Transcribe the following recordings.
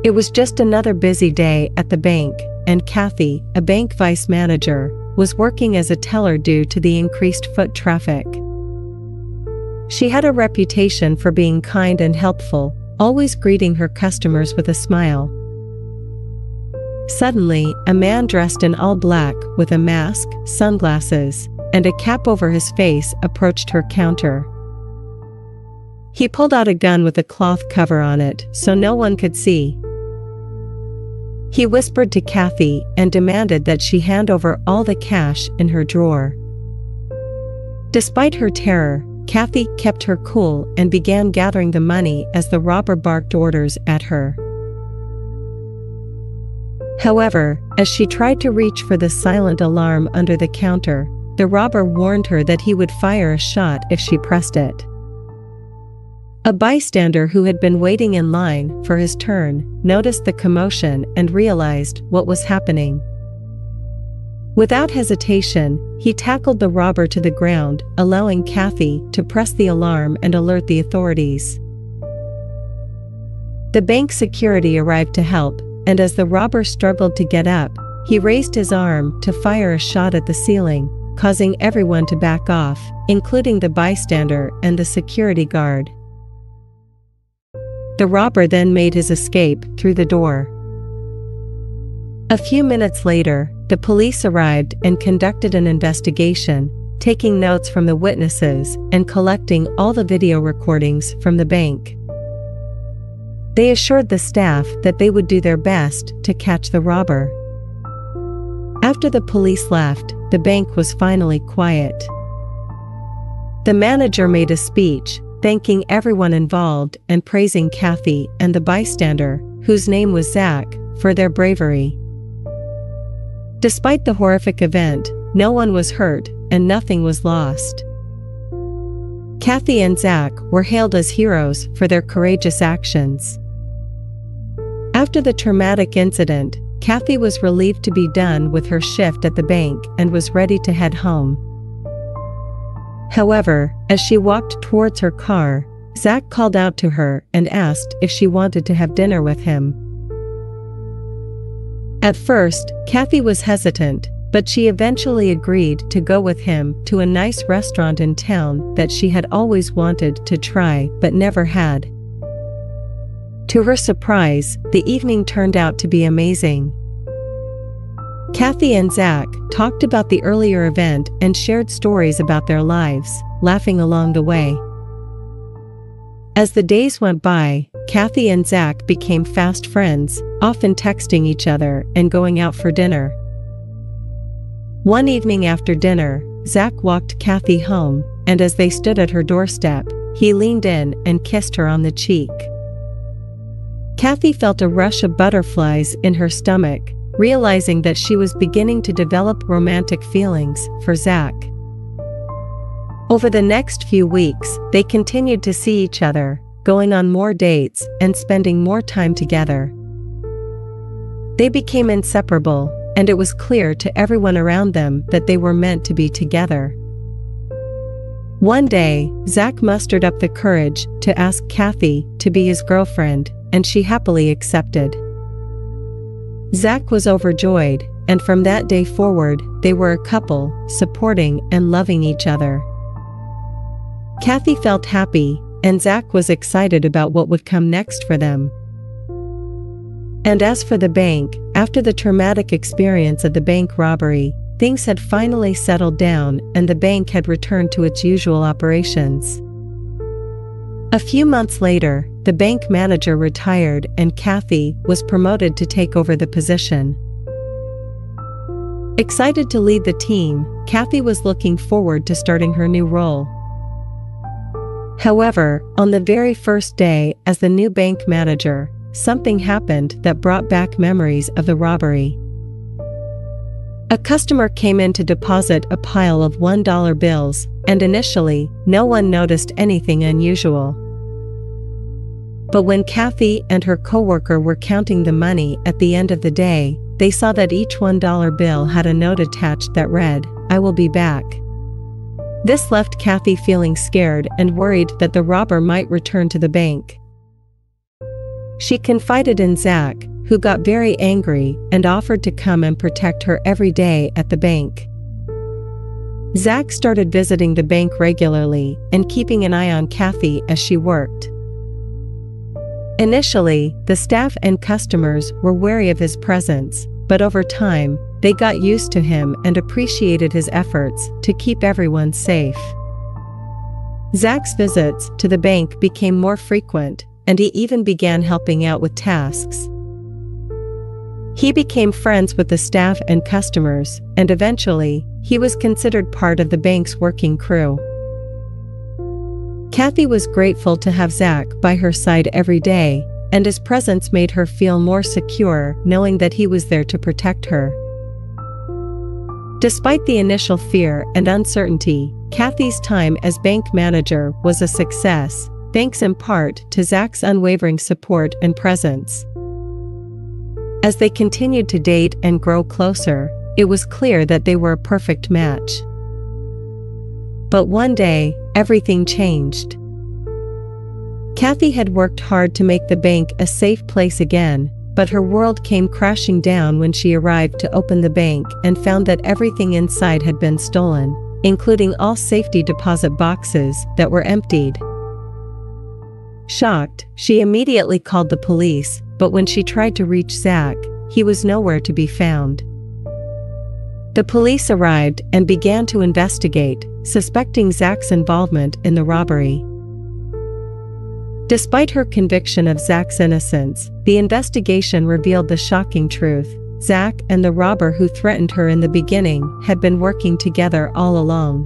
It was just another busy day at the bank, and Kathy, a bank vice manager, was working as a teller due to the increased foot traffic. She had a reputation for being kind and helpful, always greeting her customers with a smile. Suddenly, a man dressed in all black with a mask, sunglasses, and a cap over his face approached her counter. He pulled out a gun with a cloth cover on it so no one could see. He whispered to Kathy and demanded that she hand over all the cash in her drawer. Despite her terror, Kathy kept her cool and began gathering the money as the robber barked orders at her. However, as she tried to reach for the silent alarm under the counter, the robber warned her that he would fire a shot if she pressed it. A bystander who had been waiting in line for his turn noticed the commotion and realized what was happening. Without hesitation, he tackled the robber to the ground, allowing Kathy to press the alarm and alert the authorities. The bank security arrived to help, and as the robber struggled to get up, he raised his arm to fire a shot at the ceiling, causing everyone to back off, including the bystander and the security guard. The robber then made his escape through the door. A few minutes later, the police arrived and conducted an investigation, taking notes from the witnesses and collecting all the video recordings from the bank. They assured the staff that they would do their best to catch the robber. After the police left, the bank was finally quiet. The manager made a speech, thanking everyone involved and praising Kathy and the bystander, whose name was Zach, for their bravery. Despite the horrific event, no one was hurt and nothing was lost. Kathy and Zach were hailed as heroes for their courageous actions. After the traumatic incident, Kathy was relieved to be done with her shift at the bank and was ready to head home. However, as she walked towards her car, Zach called out to her and asked if she wanted to have dinner with him. At first, Kathy was hesitant, but she eventually agreed to go with him to a nice restaurant in town that she had always wanted to try but never had. To her surprise, the evening turned out to be amazing. Kathy and Zach talked about the earlier event and shared stories about their lives, laughing along the way. As the days went by, Kathy and Zach became fast friends, often texting each other and going out for dinner. One evening after dinner, Zach walked Kathy home, and as they stood at her doorstep, he leaned in and kissed her on the cheek. Kathy felt a rush of butterflies in her stomach, realizing that she was beginning to develop romantic feelings for Zach. Over the next few weeks, they continued to see each other, going on more dates and spending more time together. They became inseparable, and it was clear to everyone around them that they were meant to be together. One day, Zach mustered up the courage to ask Kathy to be his girlfriend, and she happily accepted. Zach was overjoyed, and from that day forward, they were a couple, supporting and loving each other. Kathy felt happy, and Zach was excited about what would come next for them. And as for the bank, after the traumatic experience of the bank robbery, things had finally settled down and the bank had returned to its usual operations. A few months later, the bank manager retired and Kathy was promoted to take over the position. Excited to lead the team, Kathy was looking forward to starting her new role. However, on the very first day as the new bank manager, something happened that brought back memories of the robbery. A customer came in to deposit a pile of $1 bills, and initially, no one noticed anything unusual. But when Kathy and her coworker were counting the money at the end of the day, they saw that each $1 bill had a note attached that read, "I will be back." This left Kathy feeling scared and worried that the robber might return to the bank. She confided in Zach, who got very angry and offered to come and protect her every day at the bank. Zach started visiting the bank regularly and keeping an eye on Kathy as she worked. Initially, the staff and customers were wary of his presence, but over time, they got used to him and appreciated his efforts to keep everyone safe. Zach's visits to the bank became more frequent, and he even began helping out with tasks. He became friends with the staff and customers, and eventually, he was considered part of the bank's working crew. Kathy was grateful to have Zach by her side every day, and his presence made her feel more secure knowing that he was there to protect her. Despite the initial fear and uncertainty, Kathy's time as bank manager was a success, thanks in part to Zach's unwavering support and presence. As they continued to date and grow closer, it was clear that they were a perfect match. But one day, everything changed. Kathy had worked hard to make the bank a safe place again, but her world came crashing down when she arrived to open the bank and found that everything inside had been stolen, including all safety deposit boxes that were emptied. Shocked, she immediately called the police, but when she tried to reach Zach, he was nowhere to be found. The police arrived and began to investigate, suspecting Zach's involvement in the robbery. Despite her conviction of Zach's innocence, the investigation revealed the shocking truth. Zach and the robber who threatened her in the beginning had been working together all along.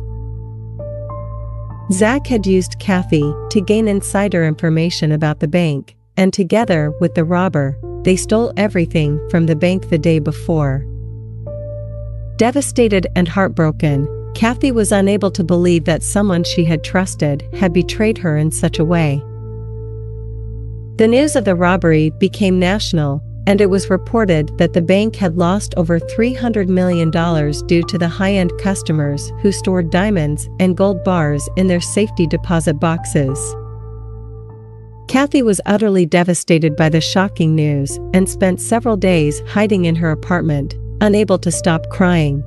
Zach had used Kathy to gain insider information about the bank, and together with the robber, they stole everything from the bank the day before. Devastated and heartbroken, Kathy was unable to believe that someone she had trusted had betrayed her in such a way. The news of the robbery became national, and it was reported that the bank had lost over $300 million due to the high-end customers who stored diamonds and gold bars in their safety deposit boxes. Kathy was utterly devastated by the shocking news and spent several days hiding in her apartment, unable to stop crying.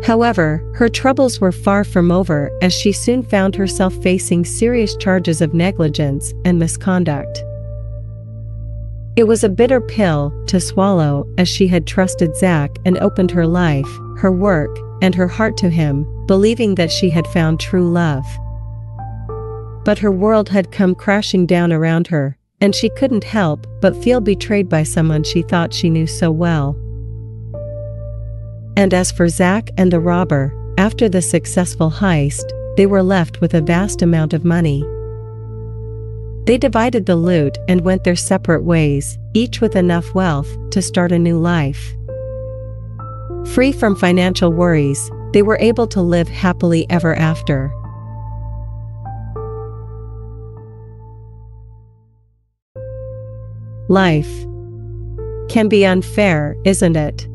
However, her troubles were far from over as she soon found herself facing serious charges of negligence and misconduct. It was a bitter pill to swallow as she had trusted Zach and opened her life, her work, and her heart to him, believing that she had found true love. But her world had come crashing down around her, and she couldn't help but feel betrayed by someone she thought she knew so well. And as for Zach and the robber, after the successful heist, they were left with a vast amount of money. They divided the loot and went their separate ways, each with enough wealth to start a new life. Free from financial worries, they were able to live happily ever after. Life can be unfair, isn't it?